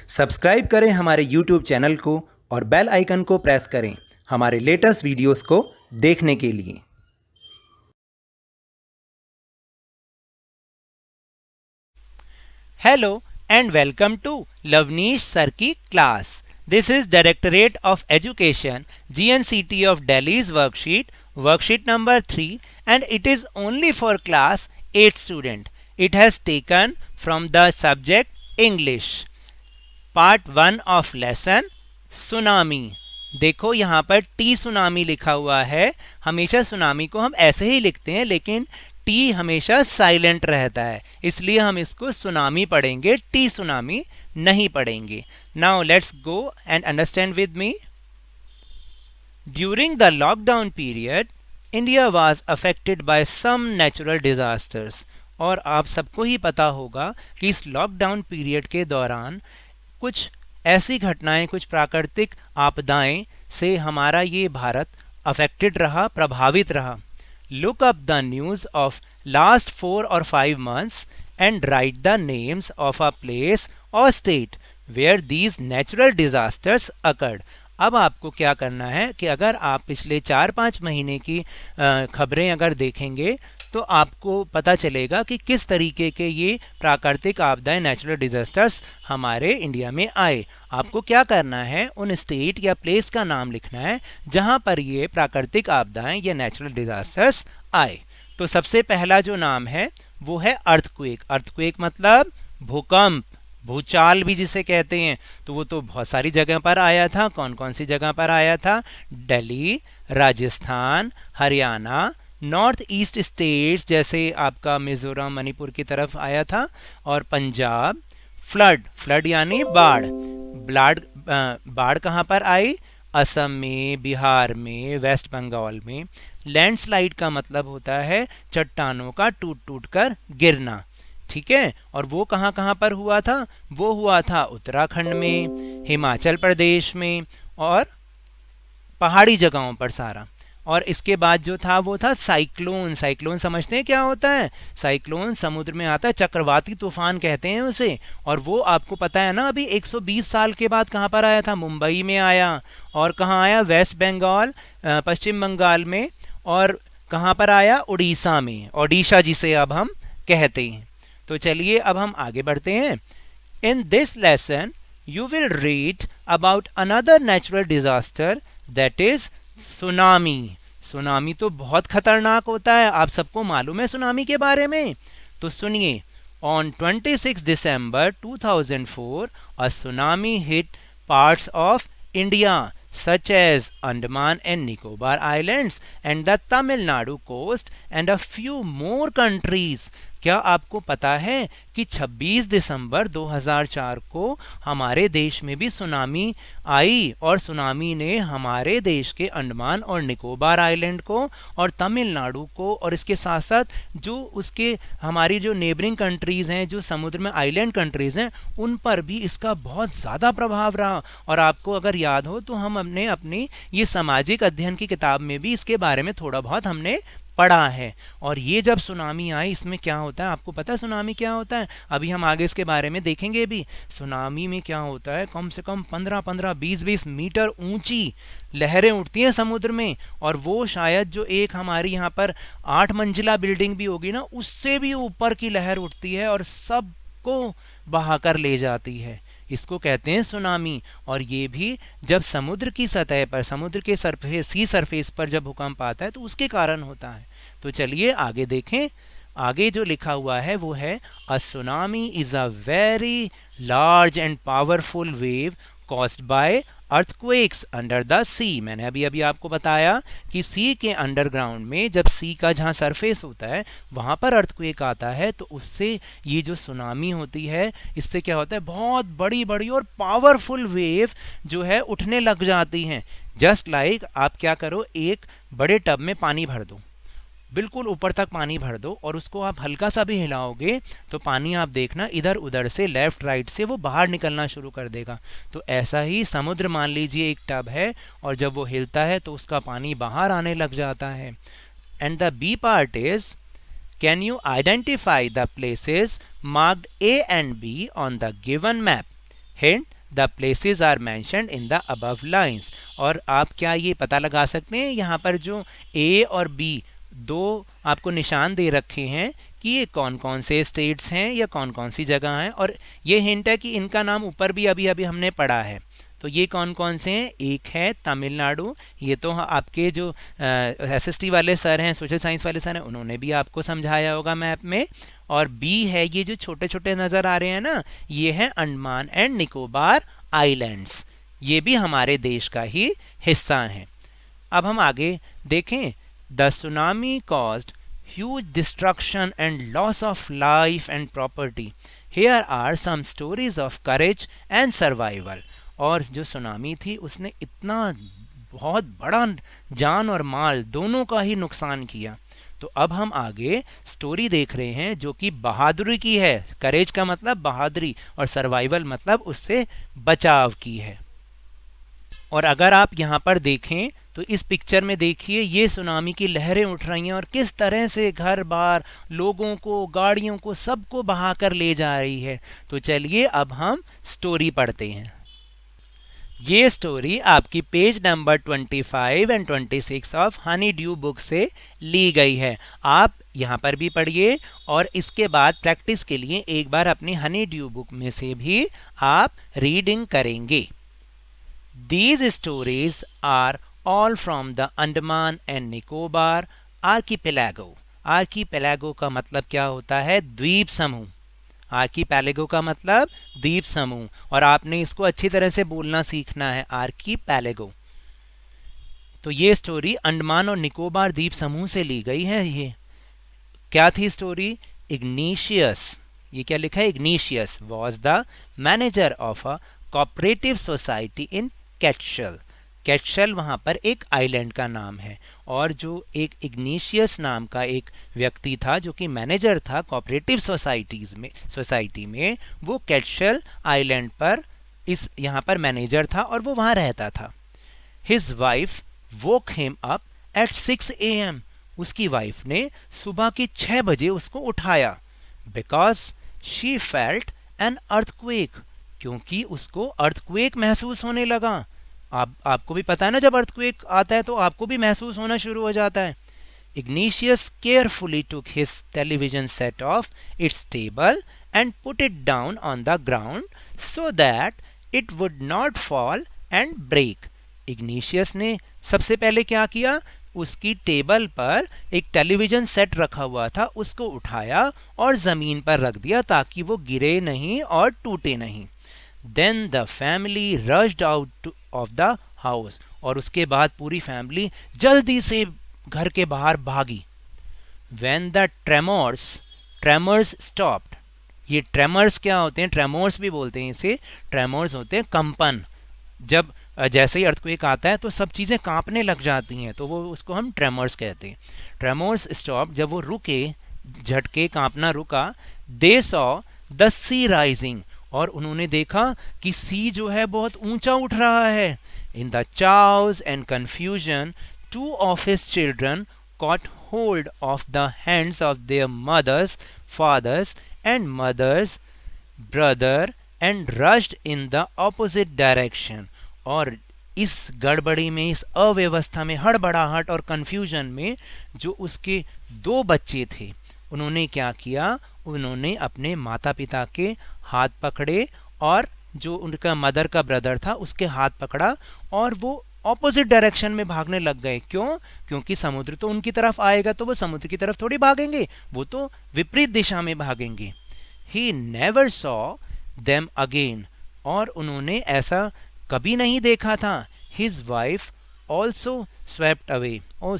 Subscribe करें हमारे YouTube channel को और बेल आइकन को प्रेस करें हमारे लेटेस्ट वीडियोस को देखने के लिए। Hello and welcome to Lavneesh Sir की class. This is Directorate of Education GNCT of Delhi's worksheet number 3, and it is only for class 8 student. It has taken from the subject English. Part 1 of lesson tsunami. देखो यहाँ पर T tsunami लिखा हुआ है। हमेशा tsunami को हम ऐसे ही लिखते हैं, लेकिन टी हमेशा साइलेंट रहता है, इसलिए हम इसको सुनामी पढ़ेंगे, टी सुनामी नहीं पढ़ेंगे। Now let's go and understand with me. During the lockdown period India was affected by some natural disasters. और आप सबको ही पता होगा कि इस लॉकडाउन पीरियड के दौरान कुछ ऐसी घटनाएं, कुछ प्राकृतिक आपदाएं से हमारा ये भारत अफेक्टेड रहा, प्रभावित रहा। Look up the news of last 4 or 5 months and write the names of a place or state where these natural disasters occurred. अब आपको क्या करना है कि अगर आप पिछले 4-5 महीने की खबरें अगर देखेंगे तो आपको पता चलेगा कि किस तरीके के ये प्राकृतिक आपदाएं, नेचुरल डिजास्टर्स हमारे इंडिया में आए। आपको क्या करना है, उन स्टेट या प्लेस का नाम लिखना है जहां पर ये प्राकृतिक आपदाएं या नेचुरल डिजास्टर्स आए। तो सबसे पहला जो नाम है वो है अर्थक्वेक। अर्थक्वेक मतलब भूकंप, भूचाल भी जिसे कहते हैं। तो वो तो बहुत सारी जगह पर आया था। कौन कौन सी जगह पर आया था? Delhi, Rajasthan, Haryana, north east states जैसे आपका मिजोरम, मणिपुर की तरफ आया था, और पंजाब। फ्लड यानी बाढ़। बाढ़ कहाँ पर आई? असम में, बिहार में, वेस्ट बंगाल में। लैंडस्लाइड का मतलब होता है चट्टानों का टूट टूट कर गिरना, ठीक है। और वो कहाँ कहाँ पर हुआ था? वो हुआ था उत्तराखंड में, हिमाचल प्रदेश में, और पहाड़ी जगहों पर सारा। और इसके बाद जो था वो था साइक्लोन। साइक्लोन समझते हैं क्या होता है? साइक्लोन समुद्र में आता है, चक्रवाती तूफान कहते हैं उसे। और वो आपको पता है ना, अभी 120 साल के बाद कहाँ पर आया था? मुंबई में आया। और कहाँ आया? वेस्ट बंगाल, पश्चिम बंगाल में। और कहाँ पर आया? उड़ीसा में, ओडिशा जिसे अब हम कहते हैं। तो चलिए अब हम आगे बढ़ते हैं। In this lesson you will read about another natural disaster, that is tsunami. Tsunami तो बहुत खतरनाक होता है, आप सबको मालूम है सुनामी के बारे में। तो सुनिए, on 26 December 2004 a tsunami hit parts of India such as Andaman and Nicobar Islands and the Tamil Nadu coast and a few more countries. क्या आपको पता है कि 26 दिसंबर 2004 को हमारे देश में भी सुनामी आई, और सुनामी ने हमारे देश के अंडमान और निकोबार आइलैंड को और तमिलनाडु को, और इसके साथ साथ जो उसके हमारी जो नेबरिंग कंट्रीज हैं, जो समुद्र में आइलैंड कंट्रीज हैं, उन पर भी इसका बहुत ज़्यादा प्रभाव रहा। और आपको अगर याद हो तो हम अपनी ये सामाजिक अध्ययन की किताब में भी इसके बारे में थोड़ा बहुत हमने पढ़ा है। और ये जब सुनामी आई, इसमें क्या होता है आपको पता है? सुनामी क्या होता है अभी हम आगे इसके बारे में देखेंगे भी। सुनामी में क्या होता है, कम से कम 15-15, 20-20 मीटर ऊंची लहरें उठती हैं समुद्र में। और वो शायद जो एक हमारी यहाँ पर 8 मंजिला बिल्डिंग भी होगी ना, उससे भी ऊपर की लहर उठती है और सबको बहाकर ले जाती है। इसको कहते हैं सुनामी। और ये भी जब समुद्र की सतह पर, समुद्र के सी सरफेस पर जब भूकंप आता है तो उसके कारण होता है। तो चलिए आगे देखें। आगे जो लिखा हुआ है वो है, a tsunami is a very large and powerful wave caused by earthquakes under the sea. मैंने अभी आपको बताया कि सी के अंडरग्राउंड में, जब सी का जहाँ सरफेस होता है वहाँ पर अर्थक्वेक आता है, तो उससे ये जो सुनामी होती है, इससे क्या होता है, बहुत बड़ी बड़ी और पावरफुल वेव जो है उठने लग जाती हैं। जस्ट लाइक आप क्या करो, एक बड़े टब में पानी भर दो, बिल्कुल ऊपर तक पानी भर दो, और उसको आप हल्का सा भी हिलाओगे तो पानी आप देखना इधर उधर से, लेफ्ट राइट से वो बाहर निकलना शुरू कर देगा। तो ऐसा ही समुद्र मान लीजिए एक टब है, और जब वो हिलता है तो उसका पानी बाहर आने लग जाता है। And the B part is, can you identify the places marked A and B on the given map? Hint, the places are mentioned in the above lines. और आप क्या ये पता लगा सकते हैं यहाँ पर जो ए और बी दो आपको निशान दे रखे हैं कि ये कौन कौन से स्टेट्स हैं या कौन कौन सी जगह हैं, और ये हिंट है कि इनका नाम ऊपर भी अभी अभी हमने पढ़ा है। तो ये कौन कौन से हैं? एक है तमिलनाडु, ये तो आपके जो एसएसटी वाले सर हैं, सोशल साइंस वाले सर हैं, उन्होंने भी आपको समझाया होगा मैप में। और बी है ये जो छोटे छोटे नज़र आ रहे हैं ना, ये है अंडमान एंड निकोबार आइलैंड्स, ये भी हमारे देश का ही हिस्सा हैं। अब हम आगे देखें। The tsunami caused huge destruction and loss of life and property. Here are some stories of courage and survival. और जो सुनामी थी उसने इतना बहुत बड़ा जान और माल दोनों का ही नुकसान किया। तो अब हम आगे स्टोरी देख रहे हैं जो कि बहादुरी की है। करेज का मतलब बहादुरी और सर्वाइवल मतलब उससे बचाव की है। और अगर आप यहाँ पर देखें तो इस पिक्चर में देखिए ये सुनामी की लहरें उठ रही हैं और किस तरह से घर बार लोगों को गाड़ियों को सबको बहाकर ले जा रही है। तो चलिए अब हम स्टोरी पढ़ते हैं। ये स्टोरी आपकी page number 25 and 26 of honey due book से ली गई है। आप यहाँ पर भी पढ़िए और इसके बाद प्रैक्टिस के लिए एक बार अपनी हनी ड्यू बुक में से भी आप रीडिंग करेंगे। These stories are all from the Andaman and Nicobar archipelago. Archipelago का मतलब क्या होता है? द्वीप समूह। आर्कीपैलेगो का मतलब द्वीप समूह, और आपने इसको अच्छी तरह से बोलना सीखना है, आर्कीपैलेगो। तो ये स्टोरी अंडमान और निकोबार द्वीप समूह से ली गई है। ये क्या थी स्टोरी? इग्निशियस, ये क्या लिखा है? Ignatius was the manager of a cooperative society in Katchal. Katchal वहाँ पर एक आइलैंड का नाम है, और जो एक इग्निशियस नाम का एक व्यक्ति था जो कि मैनेजर था कोऑपरेटिव सोसाइटी में, वो कैटशल आइलैंड पर यहाँ पर मैनेजर था और वो वहाँ रहता था। His wife woke him up at 6 AM। उसकी वाइफ ने सुबह के 6 बजे उसको उठाया। Because she felt an earthquake, क्योंकि उसको अर्थक्वेक महसूस होने लगा। आपको भी पता है ना, जब अर्थक्वेक आता है तो आपको भी महसूस होना शुरू हो जाता है। Ignatius carefully took his television set off its table and put it down on the ground so that it would not fall and break. Ignatius ने सबसे पहले क्या किया? उसकी टेबल पर एक टेलीविजन सेट रखा हुआ था, उसको उठाया और जमीन पर रख दिया ताकि वो गिरे नहीं और टूटे नहीं। Then the family rushed out of the house, और उसके बाद पूरी फैमिली जल्दी से घर के बाहर भागी। When the tremors stopped, ये ट्रेमर्स क्या होते हैं? ट्रेमोर्स भी बोलते हैं इसे। ट्रेमोर्स होते हैं कंपन। जब जैसे ही अर्थक्वेक आता है तो सब चीज़ें कांपने लग जाती हैं, तो वो उसको हम ट्रेमर्स कहते हैं। ट्रेमोर्स स्टॉप, जब वो रुके, झटके कांपना रुका। They saw the sea rising, और उन्होंने देखा कि सी जो है बहुत ऊंचा उठ रहा है। In the chaos and confusion 2 of his children caught hold of the hands of their fathers and mothers brother and rushed in the opposite direction। और इस गड़बड़ी में, इस अव्यवस्था में, हड़बड़ाहट और कंफ्यूजन में जो उसके 2 बच्चे थे, उन्होंने क्या किया? उन्होंने अपने माता पिता के हाथ पकड़े और जो उनका मदर का ब्रदर था उसके हाथ पकड़ा, और वो ऑपोजिट डायरेक्शन में भागने लग गए। क्यों? क्योंकि समुद्र तो उनकी तरफ आएगा तो वो समुद्र की तरफ थोड़ी भागेंगे, वो तो विपरीत दिशा में भागेंगे। He never saw them again, और उन्होंने ऐसा कभी नहीं देखा था। His wife also swept away, और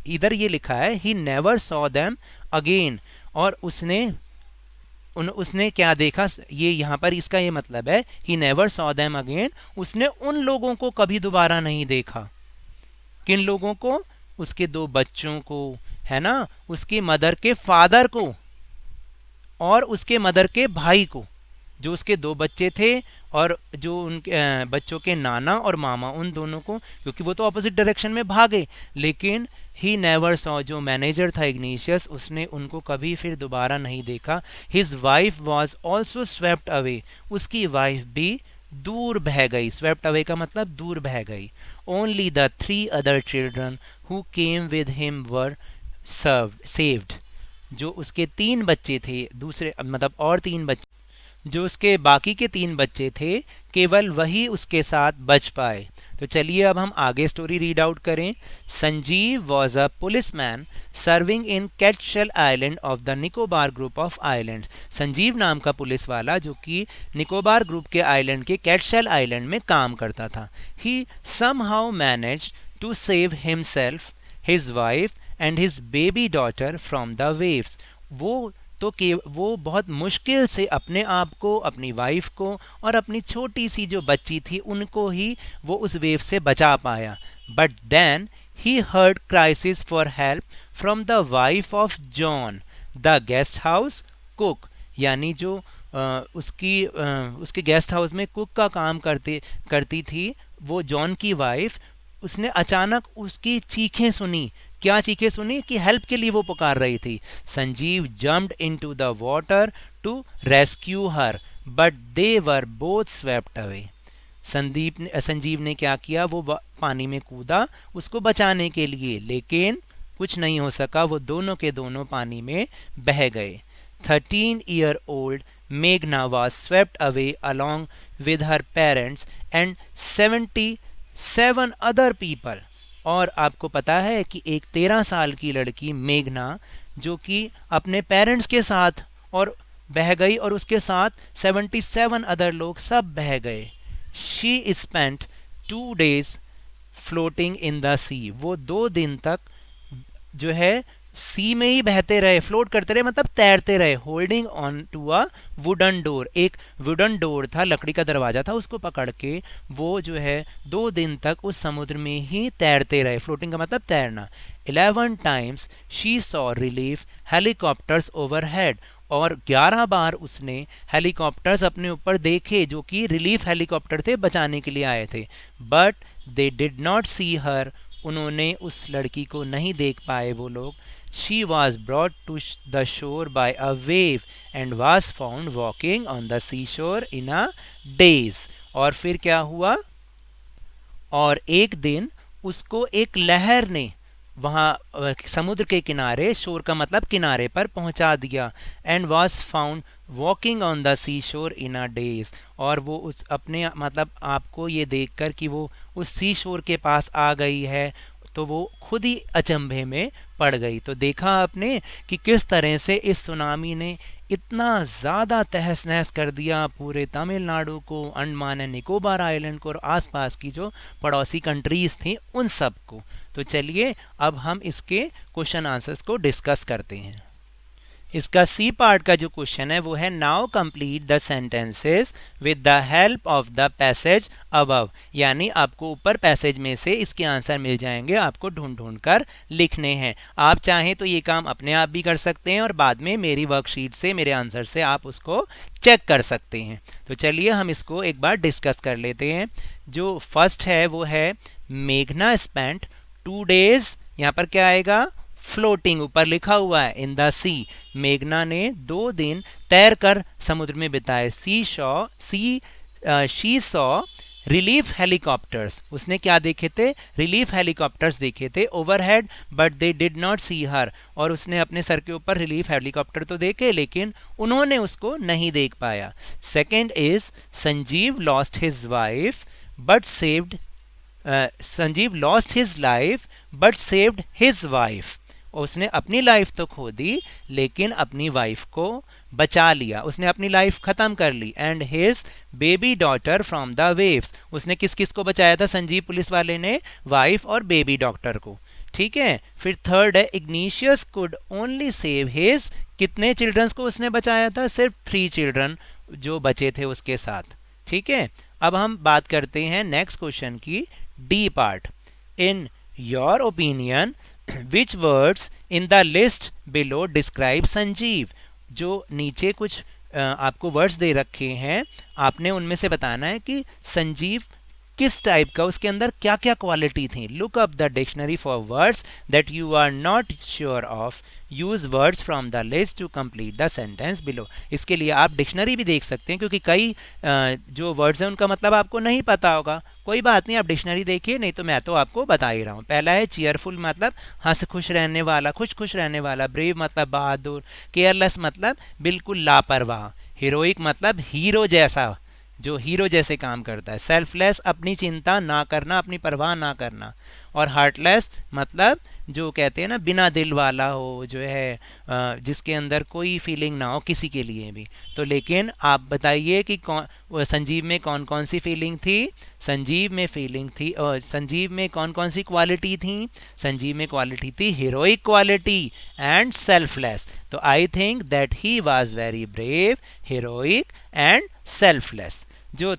इधर ये लिखा है he never saw them again, और उसने क्या देखा? ये यहाँ पर इसका ये मतलब है he never saw them again, उसने उन लोगों को कभी दोबारा नहीं देखा। किन लोगों को? उसके 2 बच्चों को, है ना, उसके मदर के फादर को और उसके मदर के भाई को, जो उसके 2 बच्चे थे, और जो उनके बच्चों के नाना और मामा, उन दोनों को, क्योंकि वो तो ऑपोजिट डायरेक्शन में भागे। लेकिन ही नेवर सॉ, जो मैनेजर था इग्निशियस, उसने उनको कभी फिर दोबारा नहीं देखा। His wife was also swept away, उसकी वाइफ भी दूर बह गई। स्वेप्ट अवे का मतलब दूर बह गई। Only the 3 other children who came with him were saved. जो उसके 3 बच्चे थे, दूसरे मतलब और 3 बच्चे, जो उसके बाकी के 3 बच्चे थे, केवल वही उसके साथ बच पाए। तो चलिए अब हम आगे स्टोरी रीड आउट करें। Sanjeev was a policeman serving in Katchal island of the Nicobar group of islands. Sanjeev नाम का पुलिस वाला जो कि निकोबार ग्रुप के आइलैंड के कैटशेल आइलैंड में काम करता था। He somehow managed to save himself, his wife and his baby daughter from the waves. वो बहुत मुश्किल से अपने आप को, अपनी वाइफ को और अपनी छोटी सी जो बच्ची थी उनको ही वो उस वेव से बचा पाया। But then he heard cries for help from the wife of John the guest house cook. यानी जो उसके गेस्ट हाउस में कुक का काम करती थी वो जॉन की वाइफ, उसने अचानक उसकी चीखें सुनी। क्या चीखें सुनी? कि हेल्प के लिए वो पुकार रही थी। Sanjeev jumped into the water to rescue her but they were both swept away. Sanjeev ने क्या किया? वो पानी में कूदा उसको बचाने के लिए, लेकिन कुछ नहीं हो सका, वो दोनों के दोनों पानी में बह गए। 13-year-old मेघना was swept away along with her parents and 77 other people। और आपको पता है कि एक 13 साल की लड़की मेघना जो कि अपने पेरेंट्स के साथ और बह गई, और उसके साथ 77 अदर लोग सब बह गए। She spent 2 days floating in the sea. वो 2 दिन तक जो है सी में ही बहते रहे, फ्लोट करते रहे, मतलब तैरते रहे। Holding on to a wooden door. एक वुडन डोर था, लकड़ी का दरवाजा था, उसको पकड़ के वो जो है 2 दिन तक उस समुद्र में ही तैरते रहे। फ्लोटिंग का मतलब तैरना। 11 times she saw relief helicopters overhead. और 11 बार उसने हेलीकॉप्टर्स अपने ऊपर देखे जो कि रिलीफ हेलीकॉप्टर थे, बचाने के लिए आए थे। But they did not see हर। उन्होंने उस लड़की को नहीं देख पाए वो लोग। She was brought to the shore by a wave and was found walking on the seashore in a daze। और फिर क्या हुआ? और एक दिन उसको एक लहर ने वहाँ समुद्र के किनारे, शोर का मतलब किनारे पर पहुंचा दिया। And was found walking on the sea shore in a days. और वो उस अपने मतलब आपको ये देखकर कि वो उस सी शोर के पास आ गई है, तो वो खुद ही अचंभे में पड़ गई। तो देखा आपने कि किस तरह से इस सुनामी ने इतना ज़्यादा तहस नहस कर दिया पूरे तमिलनाडु को, अंडमान एंड निकोबार आइलैंड को और आसपास की जो पड़ोसी कंट्रीज़ थी उन सब को। तो चलिए अब हम इसके क्वेश्चन आंसर्स को डिस्कस करते हैं। इसका सी पार्ट का जो क्वेश्चन है वो है now complete the sentences with the help of the passage above. यानी आपको ऊपर पैसेज में से इसके आंसर मिल जाएंगे, आपको ढूंढ ढूंढ कर लिखने हैं। आप चाहें तो ये काम अपने आप भी कर सकते हैं और बाद में मेरी वर्कशीट से, मेरे आंसर से आप उसको चेक कर सकते हैं। तो चलिए हम इसको एक बार डिस्कस कर लेते हैं। जो फर्स्ट है वो है मेघना स्पेंट 2 days। यहाँ पर क्या आएगा? फ्लोटिंग, ऊपर लिखा हुआ है इन द सी। मेघना ने 2 दिन तैरकर समुद्र में बिताए। She saw relief helicopters. उसने क्या देखे थे? रिलीफ हेलीकॉप्टर्स देखे थे overhead, but they did not see her. और उसने अपने सर के ऊपर रिलीफ हेलीकॉप्टर तो देखे, लेकिन उन्होंने उसको नहीं देख पाया। Second is Sanjeev lost his wife but saved Sanjeev lost his life but saved his wife. उसने अपनी लाइफ तो खो दी लेकिन अपनी वाइफ को बचा लिया, उसने अपनी लाइफ खत्म कर ली। And his baby daughter from the waves. उसने किस किस को बचाया था? संजीव पुलिस वाले ने वाइफ और बेबी डॉक्टर को। ठीक है। फिर थर्ड है igneous could only save his. कितने चिल्ड्रंस को उसने बचाया था? सिर्फ 3 चिल्ड्रन जो बचे थे उसके साथ। ठीक है। अब हम बात करते हैं नेक्स्ट क्वेश्चन की, D part. In your opinion which words in the list below describe Sanjeev. जो नीचे कुछ आपको वर्ड्स दे रखे हैं, आपने उनमें से बताना है कि संजीव किस टाइप का, उसके अंदर क्या क्या क्वालिटी थी. Look up the dictionary for words that you are not sure of. Use words from the list to complete the sentence below. इसके लिए आप डिक्शनरी भी देख सकते हैं, क्योंकि कई जो वर्ड्स हैं उनका मतलब आपको नहीं पता होगा. कोई बात नहीं, आप डिक्शनरी देखिए, नहीं तो मैं तो आपको बता ही रहा हूँ. पहला है चीयरफुल मतलब हंस खुश रहने वाला, खुश खुश रहने वाला. ब्रेव मतलब बहादुर. केयरलेस मतलब बिल्कुल लापरवाह. हीरोइक मतलब हीरो जैसा, जो हीरो जैसे काम करता है. सेल्फलेस अपनी चिंता ना करना, अपनी परवाह ना करना. और हार्टलेस मतलब जो कहते हैं ना बिना दिल वाला हो, जो है जिसके अंदर कोई फीलिंग ना हो किसी के लिए भी. तो लेकिन आप बताइए कि संजीव में कौन कौन सी फीलिंग थी. संजीव में फीलिंग थी, संजीव में कौन कौन सी क्वालिटी थी. संजीव में क्वालिटी थी हीरोइक क्वालिटी एंड सेल्फलेस. तो I think that he was very brave, heroic and selfless. जो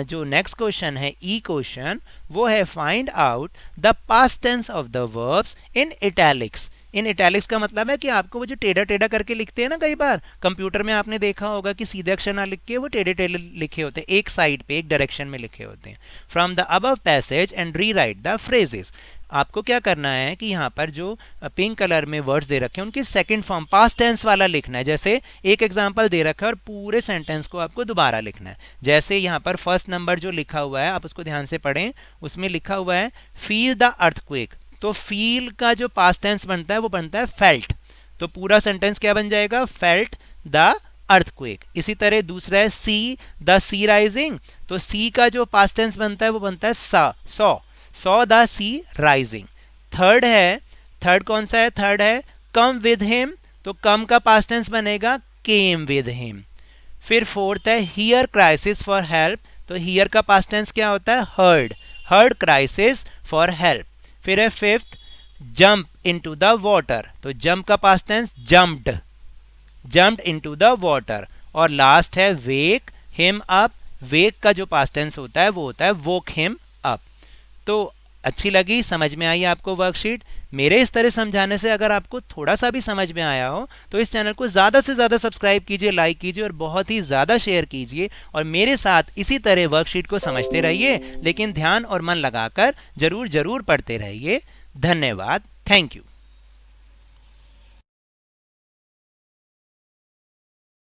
जो नेक्स्ट क्वेश्चन है ई क्वेश्चन, वो है find out the past tense of the verbs in italics. In italics का मतलब है कि आपको वो जो टेढ़ा टेढ़ा करके लिखते हैं ना, कई बार कंप्यूटर में आपने देखा होगा कि सीधे अक्षर ना लिख के वो टेढ़े टेढ़े लिखे होते हैं, एक साइड पे एक डायरेक्शन में लिखे होते हैं. From the above passage and re right the phrases. आपको क्या करना है कि यहाँ पर जो पिंक कलर में वर्ड्स दे रखे हैं उनकी सेकंड फॉर्म पास्ट टेंस वाला लिखना है. जैसे एक एग्जांपल दे रखा है और पूरे सेंटेंस को आपको दोबारा लिखना है. जैसे यहाँ पर फर्स्ट नंबर जो लिखा हुआ है, आप उसको ध्यान से पढ़ें. उसमें लिखा हुआ है फील द अर्थक्वेक. तो फील का जो पास्ट टेंस बनता है वो बनता है फेल्ट. तो पूरा सेंटेंस क्या बन जाएगा, फेल्ट द अर्थक्वेक. इसी तरह दूसरा है सी द सी राइजिंग. तो सी का जो पास्ट टेंस बनता है वो बनता है saw the sea rising. Third कौन सा है, थर्ड है कम विद हिम. तो कम का पास्ट टेंस बनेगा केम विद हिम. फिर फोर्थ है हियर क्राइसिस फॉर हेल्प. तो हियर का पास्ट टेंस क्या होता है, हर्ड क्राइसिस फॉर हेल्प. फिर है fifth jump into the water. तो जंप का past tense jumped into the water. और लास्ट है वेक हिम अप. वेक का जो पास्ट टेंस होता है वो होता है वोक हिम अप. तो अच्छी लगी, समझ में आई आपको वर्कशीट. मेरे इस तरह समझाने से अगर आपको थोड़ा सा भी समझ में आया हो तो इस चैनल को ज़्यादा से ज़्यादा सब्सक्राइब कीजिए, लाइक कीजिए और बहुत ही ज़्यादा शेयर कीजिए. और मेरे साथ इसी तरह वर्कशीट को समझते रहिए, लेकिन ध्यान और मन लगाकर जरूर पढ़ते रहिए. धन्यवाद. Thank you.